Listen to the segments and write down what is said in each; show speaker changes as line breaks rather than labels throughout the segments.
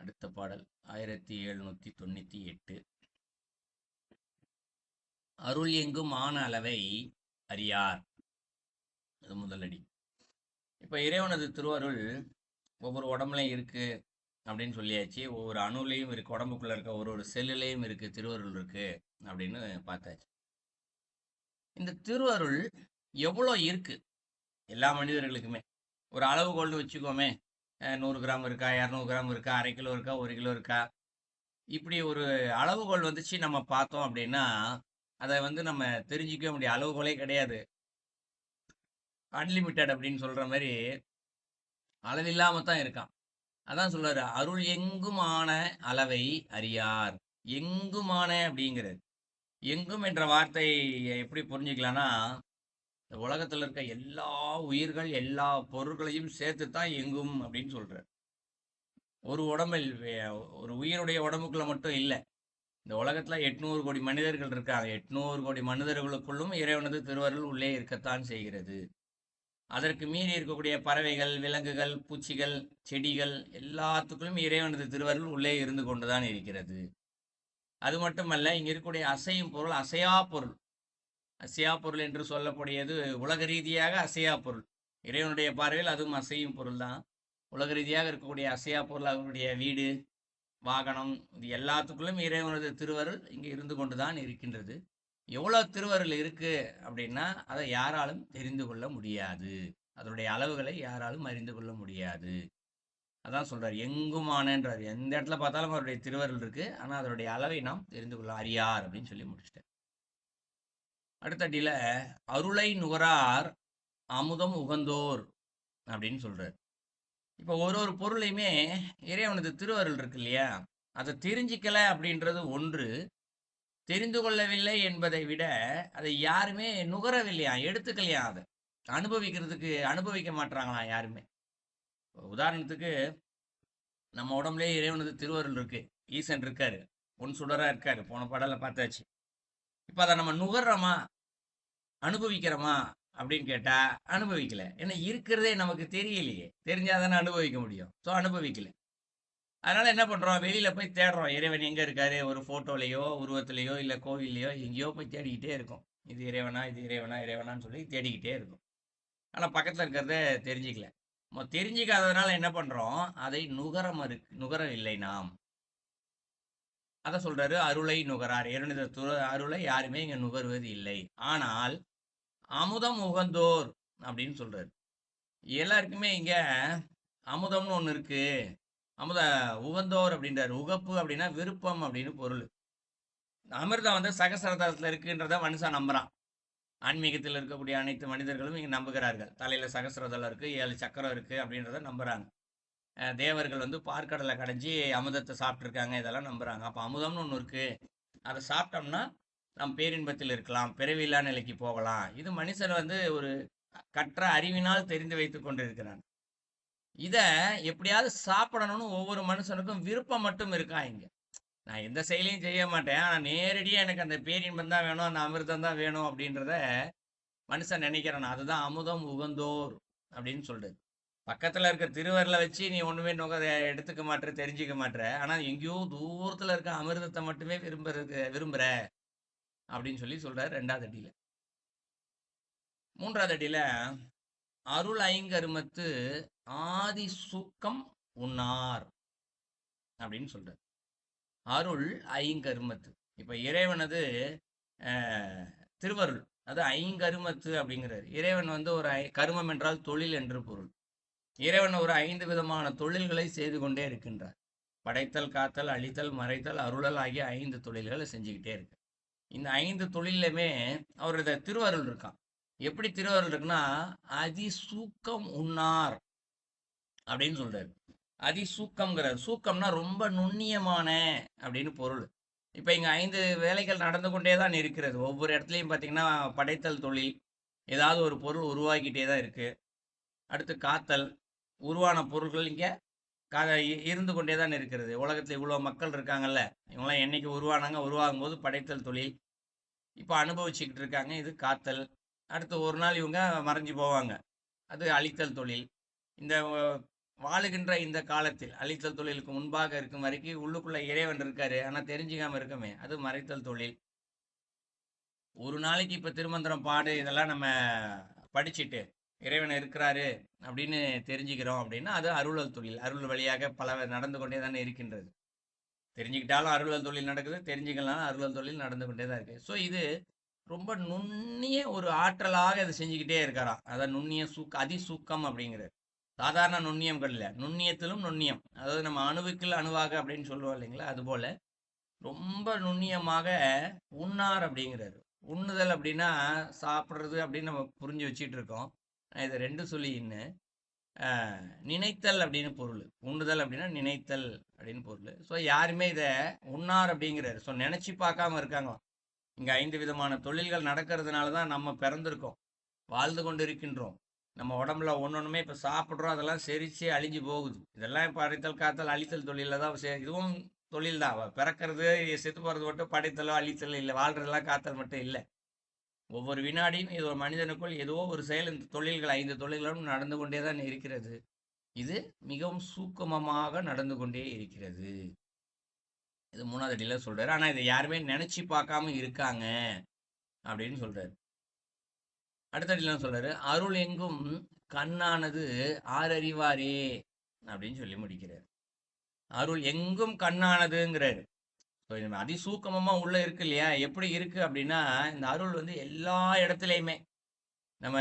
அடுத்த பாடல் 1798. அருள் எங்கும் ஆன அளவை அறியார். அது முதலடி. இப்போ இறைவனது திருவருள் ஒவ்வொரு உடம்புலையும் இருக்கு அப்படின்னு சொல்லியாச்சு. ஒவ்வொரு அணுலையும் இருக்கு, உடம்புக்குள்ள இருக்க ஒரு ஒரு செல்லுலையும் இருக்கு திருவருள் இருக்கு அப்படின்னு பார்த்தாச்சு. இந்த திருவருள் எவ்வளோ இருக்கு எல்லா மனிதர்களுக்குமே ஒரு அளவுகோல்னு வச்சுக்கோமே. 100 கிராம் இருக்கா, 200 கிராம் இருக்கா, அரை கிலோ இருக்கா, 1 கிலோ இருக்கா, இப்படி ஒரு அளவுகோல் வந்துச்சு நம்ம பார்த்தோம் அப்படின்னா அதை நம்ம தெரிஞ்சிக்கவே முடியும். அளவுகோலே கிடையாது, அன்லிமிட்டெட் அப்படின்னு சொல்ற மாதிரி அளவில்லாம தான் இருக்கான். அதான் சொல்றாரு, அருள் எங்குமான அளவை அறியார். எங்குமான அப்படிங்கிறது, எங்கும் என்ற வார்த்தை எப்படி புரிஞ்சுக்கலாம்னா, இந்த உலகத்துல இருக்க எல்லா உயிர்கள் எல்லா பொருட்களையும் சேர்த்து தான் எங்கும் அப்படின்னு சொல்றாரு. ஒரு உடம்பில் ஒரு உயிருடைய உடம்புக்குள்ள மட்டும் இல்லை. இந்த உலகத்துல 800 கோடி மனிதர்கள் இருக்காங்க. 800 கோடி மனிதர்களுக்குள்ளும் இறைவனது திருவருள் உள்ளே இருக்கத்தான் செய்கிறது. அதற்கு மீறி இருக்கக்கூடிய பறவைகள், விலங்குகள், பூச்சிகள், செடிகள் எல்லாத்துக்குள்ளும் இறைவனது திருவருள் உள்ளே இருந்து கொண்டுதான் இருக்கிறது. அது மட்டுமல்ல, இங்க இருக்கக்கூடிய அசையும் பொருள் அசையா பொருள். அசையா பொருள் என்று சொல்லக்கூடியது உலக ரீதியாக அசையா பொருள். இறைவனுடைய பார்வையில் அதுவும் அசையும் பொருள் தான். உலக ரீதியாக இருக்கக்கூடிய அசையா பொருள் அவருடைய வீடு, வாகனம், இது எல்லாத்துக்குள்ளும் இறைவனது திருவருள் இங்கே இருந்து கொண்டுதான் இருக்கின்றது. எவ்வளவு திருவருள் இருக்கு அப்படின்னா அதை யாராலும் தெரிந்து கொள்ள முடியாது. அதனுடைய அளவுகளை யாராலும் அறிந்து கொள்ள முடியாது. அதான் சொல்றாரு, எங்குமானன்றார். எந்த இடத்துல பார்த்தாலும் அவருடைய திருவருள் இருக்கு, ஆனா அதனுடைய அளவை நாம் தெரிந்து கொள்ள அறியார் அப்படின்னு சொல்லி முடிச்சிட்டேன். அடுத்தடியில அருளை நுகரார் அமுதம் உகந்தோர் அப்படின்னு சொல்றாரு. இப்போ ஒரு ஒரு பொருளையுமே இறைவனது திருவருள் இருக்கு இல்லையா, அதை தெரிஞ்சிக்கல அப்படின்றது ஒன்று. தெரிந்து கொள்ளவில்லை என்பதை விட அதை யாருமே நுகரவில்லையா, எடுத்துக்கலையா, அதை அனுபவிக்க மாட்டாங்களாம் யாருமே. உதாரணத்துக்கு நம்ம உடம்புலேயே இறைவனது திருவருள் இருக்கு, ஈசன் இருக்காரு, பொன் சுடரா இருக்காரு, போன பாடல பார்த்தாச்சு. இப்போ அதை நம்ம நுகர்றோமா, அனுபவிக்கிறோமா அப்படின்னு கேட்டா அனுபவிக்கல. ஏன்னா இருக்கிறதே நமக்கு தெரியலையே, தெரிஞ்சாதானே அனுபவிக்க முடியும். ஸோ அனுபவிக்கல. அதனால என்ன பண்றோம், வெளியில போய் தேடுறோம் இறைவன் எங்க இருக்காரு. ஒரு போட்டோலையோ, உருவத்திலேயோ, இல்லை கோவில்லையோ, எங்கேயோ போய் தேடிக்கிட்டே இருக்கும். இது இறைவனா, இது இறைவனா, இறைவனான்னு சொல்லி தேடிக்கிட்டே இருக்கும். ஆனா பக்கத்துல இருக்கிறத தெரிஞ்சுக்கல. தெரிஞ்சிக்காததுனால என்ன பண்றோம், அதை நுகரவில்லை நாம். அத சொல்றாரு, அருளை நுகரார். இறைவனது அருளை யாருமே இங்க நுகர்வது இல்லை. ஆனால் அமுதம் உகந்தோர் அப்படின்னு சொல்றாரு. எல்லாருக்குமே இங்க அமுதம்னு ஒண்ணு இருக்கு. அமுத உகந்தோர் அப்படின்றாரு. உகப்பு அப்படின்னா விருப்பம் அப்படின்னு பொருள். அமிர்தம் சகசரதளத்துல இருக்குன்றத மனுஷன் நம்புறான். ஆன்மீகத்தில் இருக்கக்கூடிய அனைத்து மனிதர்களும் இங்க நம்புகிறார்கள். தலையில சகசரதளம் இருக்கு, 7 சக்கரம் இருக்கு அப்படின்றத நம்புறாங்க. தேவர்கள் பார்க்கடலை கடைஞ்சி அமுதத்தை சாப்பிட்டுருக்காங்க, இதெல்லாம் நம்புறாங்க. அப்போ அமுதம்னு ஒன்று இருக்கு, அதை சாப்பிட்டோம்னா நம் பேரின்பத்தில் இருக்கலாம், பிறவில்லா நிலைக்கு போகலாம். இது மனுஷன் ஒரு கற்ற அறிவினால் தெரிந்து வைத்துக் கொண்டிருக்கிறான். இத எப்படியாவது சாப்பிடணும்னு ஒவ்வொரு மனுஷனுக்கும் விருப்பம் மட்டும் இருக்கா இங்க. நான் எந்த செயலையும் செய்ய மாட்டேன், ஆனா நேரடியா எனக்கு அந்த பேரின்பம் தான் வேணும், அந்த அமிர்தம் தான் வேணும் அப்படின்றத மனுஷன் நினைக்கிறான். அதுதான் அமுதம் உகந்தோர் அப்படின்னு சொல்றது. பக்கத்துல இருக்க திருவருளை வச்சு நீ ஒண்ணுமே எடுத்துக்க மாட்டேற, தெரிஞ்சுக்க மாட்டேற. ஆனா எங்கேயோ தூரத்துல இருக்க அமிர்தத்தை மட்டுமே விரும்புற அப்படின்னு சொல்லி சொல்றாரு 2வது அடியில. 3வது அடியில அருள் ஐங்கருமத்து ஆதி சூக்கம் உண்ணார் அப்படின்னு சொல்றாரு. அருள் ஐங்கருமத்து, இப்ப இறைவனது திருவருள் அது ஐங்கருமத்து அப்படிங்கிறார். இறைவன் ஒரு கருமம் என்றால் தொழில் என்று பொருள். இறைவன் ஒரு 5 விதமான தொழில்களை செய்து கொண்டே இருக்கின்றார். படைத்தல், காத்தல், அழித்தல், மறைத்தல், அருளல் ஆகிய 5 தொழில்களை செஞ்சுக்கிட்டே இருக்கு. இந்த 5 தொழிலுமே அவருடைய திருவருள் இருக்கான். எப்படி திருவருள் இருக்குன்னா, அதிசூக்கம் உண்ணார் அப்படின்னு சொல்றாரு. அதிசூக்கம்ங்கிறார். சூக்கம்னா ரொம்ப நுண்ணியமான அப்படின்னு பொருள். இப்ப இங்க 5 வேலைகள் நடந்து கொண்டே தான் இருக்கிறது. ஒவ்வொரு இடத்துலையும் பார்த்தீங்கன்னா படைத்தல் தொழில், ஏதாவது ஒரு பொருள் உருவாக்கிட்டே தான் இருக்கு. அடுத்து காத்தல், உருவான பொருட்கள் இங்கே இருந்து கொண்டே தான் இருக்கிறது. உலகத்தில் இவ்வளோ மக்கள் இருக்காங்கல்ல, இவங்களாம் என்னைக்கு உருவானாங்க, உருவாகும் போது படைத்தல் தொழில் இப்போ அனுபவிச்சுக்கிட்டு இருக்காங்க, இது காத்தல். அடுத்து ஒரு நாள் இவங்க மறைஞ்சு போவாங்க, அது அழித்தல் தொழில். இந்த வாழுகின்ற இந்த காலத்தில் அழித்தல் தொழிலுக்கு முன்பாக இருக்கும் வரைக்கும் உள்ளுக்குள்ள இறைவன் இருக்காரு. ஆனா தெரிஞ்சுக்காம இருக்கமே, அது மறைத்தல் தொழில். ஒரு நாளைக்கு இப்ப திருமந்திரம் பாடு இதெல்லாம் நம்ம படிச்சுட்டு இறைவன் இருக்கிறாரு அப்படின்னு தெரிஞ்சுக்கிறோம் அப்படின்னா அது அருளல் தொழில். அருள் வழியாக பல நடந்து கொண்டே தானே இருக்கின்றது. தெரிஞ்சுக்கிட்டாலும் அருளல் தொழில் நடக்குது, தெரிஞ்சுக்கலாம் அருளல் தொழில் நடந்து கொண்டே தான் இருக்கு. ஸோ இது ரொம்ப நுண்ணிய ஒரு ஆற்றலாக இதை செஞ்சுக்கிட்டே இருக்காராம். அதான் நுண்ணிய அதிசூக்கம் அப்படிங்கிறது. சாதாரண நுண்ணியங்கள் இல்லை, நுண்ணியத்திலும் நுண்ணியம். அதாவது நம்ம அணுவுக்குள் அணுவாக அப்படின்னு சொல்லுவோம் இல்லைங்களா, அதுபோல ரொம்ப நுண்ணியமாக உண்ணார் அப்படிங்கிறாரு. உண்ணுதல் அப்படின்னா சாப்பிட்றது அப்படின்னு நம்ம புரிஞ்சு வச்சுட்டு இருக்கோம். இதை ரெண்டு சொல்லி இன்னும் நினைத்தல் அப்படின்னு பொருள். உண்ணுதல் அப்படின்னா நினைத்தல் அப்படின்னு பொருள். ஸோ யாருமே இதை உண்ணார் அப்படிங்கிறாரு. ஸோ நினைச்சு பார்க்காம இருக்காங்களாம். இங்க 5 விதமான தொழில்கள் நடக்கிறதுனால தான் நம்ம பிறந்திருக்கோம், வாழ்ந்து கொண்டு இருக்கின்றோம். நம்ம உடம்புல ஒன்னொன்றுமே இப்போ சாப்பிட்றோம், அதெல்லாம் செரிச்சு அழிஞ்சு போகுது. இதெல்லாம் இப்போ அழித்தல் காத்தல் அழித்தல் தொழிலில் தான் இதுவும் தொழில் தான். பிறக்கிறது செத்து போகிறது மட்டும் படைத்தலோ அழித்தல் இல்லை, வாழ்றதெல்லாம் காத்தல் மட்டும் இல்லை. ஒவ்வொரு வினாடியும் இது ஒரு மனிதனுக்குள் ஏதோ ஒரு செயல் இந்த தொழில்கள் 5 தொழில்களும் நடந்து கொண்டே தான் இருக்கிறது. இது மிகவும் சூக்குமமாக நடந்து கொண்டே இருக்கிறது. இது 3வது அடியில சொல்றாரு. ஆனா இதை யாருமே நினைச்சு பார்க்காம இருக்காங்க அப்படின்னு சொல்றாரு. அடுத்த அடியில சொல்றாரு, அருள் எங்கும் கண்ணானது ஆரறிவாரே அப்படின்னு சொல்லி முடிக்கிறார். அருள் எங்கும் கண்ணானதுங்கிறாரு. அதிசூக்கமமா உள்ள இருக்கு இல்லையா, எப்படி இருக்கு அப்படின்னா இந்த அருள் வந்து எல்லா இடத்துலையுமே நம்ம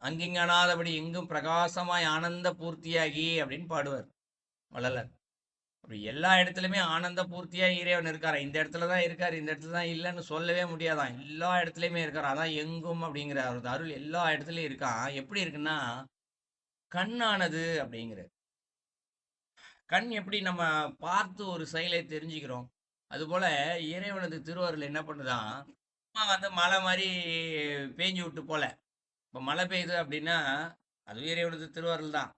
அங்கிங்கனாதபடி எங்கும் பிரகாசமாய் ஆனந்த பூர்த்தியாகி அப்படின்னு பாடுவார் வள்ளலார். அப்படி எல்லா இடத்துலையுமே ஆனந்த பூர்த்தியா இறைவன் இருக்காரா. இந்த இடத்துல தான் இருக்காரு, இந்த இடத்துல தான் இல்லைன்னு சொல்லவே முடியாதான். எல்லா இடத்துலையுமே இருக்காரு. அதான் எங்கும் அப்படிங்கிற அருள் எல்லா இடத்துலயும் இருக்கான். எப்படி இருக்குன்னா கண்ணானது அப்படிங்கிற. கண் எப்படி நம்ம பார்த்து ஒரு செயலை தெரிஞ்சுக்கிறோம், அதுபோல இறைவனது திருவருள் என்ன பண்ணுதான், வந்து மழை மாதிரி பேஞ்சு விட்டு போல. இப்போ மழை பெய்யுது அப்படின்னா அது இறைவனது திருவருள் தான்.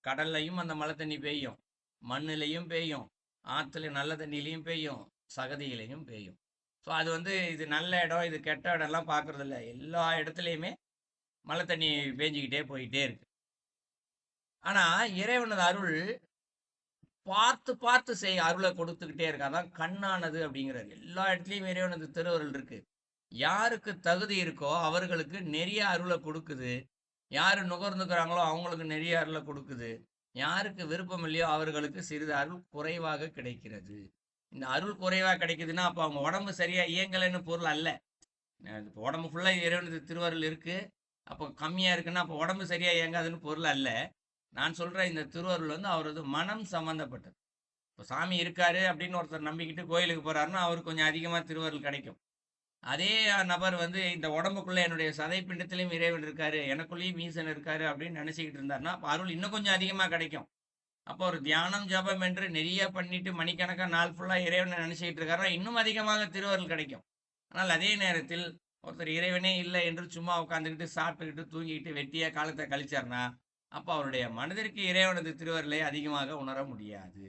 கடல்லையும் அந்த மழை தண்ணி பெய்யும், மண்ணிலையும் பெய்யும், ஆற்றுல நல்ல தண்ணியிலையும் பெய்யும், சகதியிலையும் பெய்யும். ஸோ அது வந்து இது நல்ல இடம் இது கெட்ட இடம்லாம் பார்க்கறது இல்லை, எல்லா இடத்துலையுமே மழை தண்ணி பேஞ்சிக்கிட்டே போயிட்டே இருக்கு. ஆனால் இறைவனது அருள் பார்த்து பார்த்து செய் அருளை கொடுத்துக்கிட்டே இருக்கு. அதான் கண்ணானது அப்படிங்கிறாரு. எல்லா இடத்துலையும் இறைவனது திருவருள் இருக்கு. யாருக்கு தகுதி இருக்கோ அவர்களுக்கு நிறைய அருளை கொடுக்குது. யாரு நுகர்ந்துக்கிறாங்களோ அவங்களுக்கு நிறைய அருளை கொடுக்குது. யாருக்கு விருப்பம் இல்லையோ அவர்களுக்கு சிறிது அருள் குறைவாக கிடைக்கிறது. இந்த அருள் குறைவாக கிடைக்குதுன்னா அப்போ அவங்க உடம்பு சரியா இயங்கலைன்னு பொருள் அல்ல. இப்போ உடம்பு ஃபுல்லாக இறைவனது திருவருள் இருக்கு, அப்போ கம்மியா இருக்குன்னா அப்போ உடம்பு சரியா இயங்காதுன்னு பொருள் அல்ல. நான் சொல்ற இந்த திருவருள் வந்து அவரது மனம் சம்பந்தப்பட்டது. இப்போ சாமி இருக்காரு அப்படின்னு ஒருத்தர் நம்பிக்கிட்டு கோயிலுக்கு போறாருன்னா அவருக்கு கொஞ்சம் அதிகமா திருவருள் கிடைக்கும். அதே நபர் வந்து இந்த உடம்புக்குள்ள என்னுடைய சதை பிண்டத்திலையும் இறைவன் இருக்காரு, எனக்குள்ளேயும் ஈசன் இருக்காரு அப்படின்னு நினைச்சுக்கிட்டு இருந்தாருன்னா அருள் இன்னும் கொஞ்சம் அதிகமா கிடைக்கும். அப்போ ஒரு தியானம் ஜபம் என்று நிறைய பண்ணிட்டு மணிக்கணக்கா நாள் ஃபுல்லா இறைவனை நினைச்சுக்கிட்டு இருக்காருன்னா இன்னும் அதிகமாக திருவருள் கிடைக்கும். ஆனால் அதே நேரத்தில் ஒருத்தர் இறைவனே இல்லை என்று சும்மா உட்காந்துக்கிட்டு சாப்பிட்டுக்கிட்டு தூங்கிக்கிட்டு வெட்டியா காலத்தை கழிச்சார்னா அப்போ அவருடைய மனதிற்கு இறைவனது திருவருளை அதிகமாக உணர முடியாது.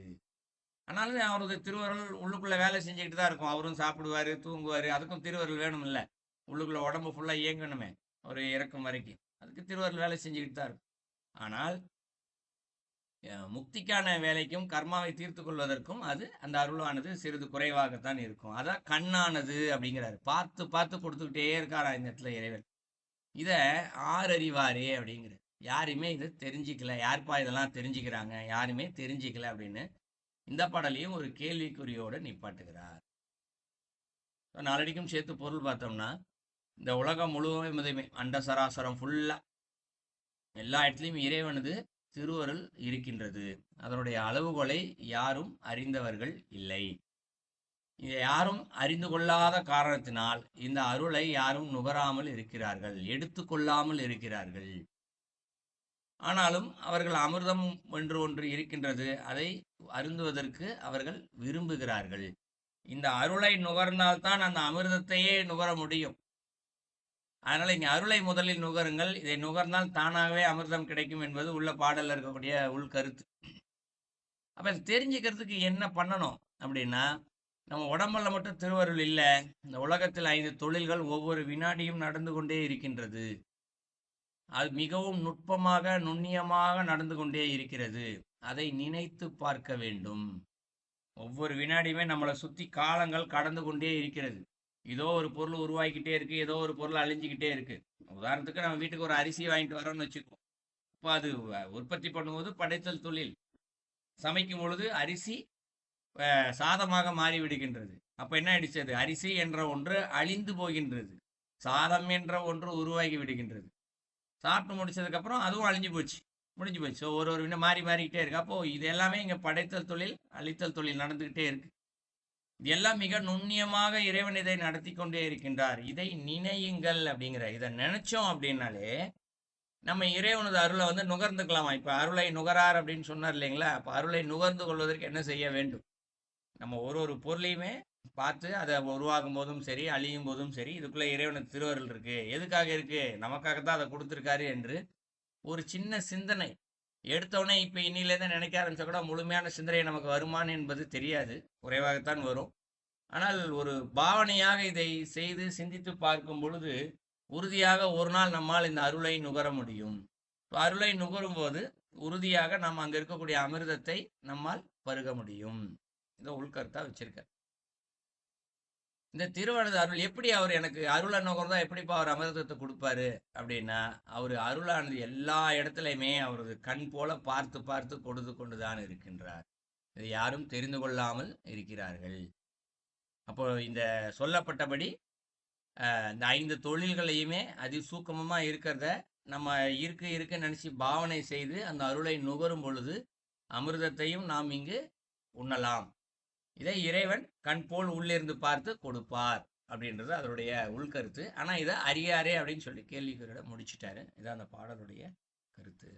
ஆனாலும் அவரது திருவருள் உள்ளுக்குள்ள வேலை செஞ்சுக்கிட்டு தான் இருக்கும். அவரும் சாப்பிடுவாரு தூங்குவாரு, அதுக்கும் திருவருள் வேணும் இல்லை, உள்ளுக்குள்ள உடம்பு ஃபுல்லா இயங்கணுமே ஒரு இறக்கும் வரைக்கும், அதுக்கு திருவருள் வேலை செஞ்சுக்கிட்டு தான் இருக்கும். ஆனால் முக்திக்கான வேலைக்கும் கர்மாவை தீர்த்து கொள்வதற்கும் அது அந்த அருளானது சிறிது குறைவாகத்தான் இருக்கும். அதான் கண்ணானது அப்படிங்கிறாரு. பார்த்து பார்த்து கொடுத்துக்கிட்டே இருக்காரா இந்த இடத்துல இறைவன். இதை ஆறறிவாரே அப்படிங்கிற. யாருமே இதை தெரிஞ்சிக்கல. யாருப்பா இதெல்லாம் தெரிஞ்சுக்கிறாங்க, யாருமே தெரிஞ்சிக்கல அப்படின்னு இந்த பாடலையும் ஒரு கேள்விக்குறியோடு நிப்பாட்டுகிறார். நாளடிக்கும் சேர்த்து பொருள் பார்த்தோம்னா இந்த உலகம் முழுவதுமே அண்ட சராசரம் ஃபுல்லா எல்லா இடத்துலையும் இறைவனது திருவருள் இருக்கின்றது. அதனுடைய அளவுகோலை யாரும் அறிந்தவர்கள் இல்லை. இதை யாரும் அறிந்து கொள்ளாத காரணத்தினால் இந்த அருளை யாரும் நுகராமல் இருக்கிறார்கள், எடுத்துக்கொள்ளாமல் இருக்கிறார்கள். ஆனாலும் அவர்கள் அமிர்தம் என்று ஒன்று இருக்கின்றது, அதை அருந்துவதற்கு அவர்கள் விரும்புகிறார்கள். இந்த அருளை நுகர்ந்தால்தான் அந்த அமிர்தத்தையே நுகர முடியும். அதனால இங்க அருளை முதலில் நுகருங்கள், இதை நுகர்ந்தால் தானாகவே அமிர்தம் கிடைக்கும் என்பது உள்ள பாடல்ல இருக்கக்கூடிய உள்கருத்து. அப்ப தெரிஞ்சுக்கிறதுக்கு என்ன பண்ணணும் அப்படின்னா, நம்ம உடம்புல மட்டும் திருவருள் இல்லை, இந்த உலகத்தில் 5 தொழில்கள் ஒவ்வொரு வினாடியும் நடந்து கொண்டே இருக்கின்றது. அது மிகவும் நுட்பமாக நுண்ணியமாக நடந்து கொண்டே இருக்கிறது. அதை நினைத்து பார்க்க வேண்டும். ஒவ்வொரு வினாடியுமே நம்மளை சுத்தி காலங்கள் கடந்து கொண்டே இருக்கிறது. ஏதோ ஒரு பொருள் உருவாக்கிட்டே இருக்கு, ஏதோ ஒரு பொருள் அழிஞ்சுக்கிட்டே இருக்கு. உதாரணத்துக்கு நம்ம வீட்டுக்கு ஒரு அரிசி வாங்கிட்டு வரோம்னு வச்சுக்கோ. இப்போ அது உற்பத்தி பண்ணும்போது படைத்தல் தொழில். சமைக்கும் பொழுது அரிசி சாதமாக மாறி விடுகின்றது. அப்ப என்ன ஆயிடுச்சு? அது அரிசி என்ற ஒன்று அழிந்து போகின்றது. சாதம் என்ற ஒன்று உருவாகி விடுகின்றது. சாப்பிட்டு முடிச்சதுக்கு அப்புறம் அதுவும் அழிஞ்சு போச்சு, முடிஞ்சு போச்சு. ஸோ ஒரு ஒரு மாறி மாறிக்கிட்டே இருக்கு. அப்போ இது எல்லாமே இங்க படைத்தல் தொழில், அழித்தல் தொழில் நடந்துகிட்டே இருக்கு. இது எல்லாம் மிக நுண்ணியமாக இறைவன் இதை நடத்தி கொண்டே இருக்கின்றார். இதை நினையுங்கள் அப்படிங்கிற. இதை நினைச்சோம் அப்படின்னாலே நம்ம இறைவனது அருளை வந்து நுகர்ந்துக்கலாமா? இப்ப அருளை நுகரார் அப்படின்னு சொன்னார் இல்லைங்களா? அப்ப அருளை நுகர்ந்து கொள்வதற்கு என்ன செய்ய வேண்டும்? நம்ம ஒரு ஒரு பொருளையுமே பார்த்து அதை உருவாகும் போதும் சரி, அழியும் போதும் சரி, இதுக்குள்ள இறைவனுக்கு திருவருள் இருக்கு. எதுக்காக இருக்கு? நமக்காகத்தான் அதை கொடுத்துருக்காரு என்று ஒரு சின்ன சிந்தனை எடுத்தவுடனே இப்ப இன்னிலேருந்து நினைக்க ஆரம்பிச்சா கூட முழுமையான சிந்தனை நமக்கு வருமானு என்பது தெரியாது, குறைவாகத்தான் வரும். ஆனால் ஒரு பாவனையாக இதை செய்து சிந்தித்து பார்க்கும் பொழுது உறுதியாக ஒரு நாள் நம்மால் இந்த அருளை நுகர முடியும். அருளை நுகரும் போது உறுதியாக நாம் அங்க இருக்கக்கூடிய அமிர்தத்தை நம்மால் பருக முடியும். இதை உள்கருத்தா வச்சிருக்க. இந்த திருவனது அருள் எப்படி அவர் எனக்கு அருளை நுகர்ந்தா எப்படிப்பா அவர் அமிர்தத்தை கொடுப்பாரு அப்படின்னா, அவர் அருளானது எல்லா இடத்துலையுமே அவரது கண் போல பார்த்து பார்த்து கொடுத்து கொண்டுதான் இருக்கின்றார். இதை யாரும் தெரிந்து கொள்ளாமல் இருக்கிறார்கள். அப்போ இந்த சொல்லப்பட்டபடி இந்த 5 தொழில்களையுமே அதிசூக்கமமா இருக்கிறத நம்ம இருக்குன்னு நினைச்சு பாவனை செய்து அந்த அருளை நுகரும் பொழுது அமிர்தத்தையும் நாம் இங்கு உண்ணலாம். இதை இறைவன் கண் போல் உள்ளிருந்து பார்த்து கொடுப்பார் அப்படின்றது அதனுடைய உள்கருத்து. ஆனா இதை அறியாரே அப்படின்னு சொல்லி கேள்விக்குறியோட முடிச்சிட்டாரு. இதான் அந்த பாடலுடைய கருத்து.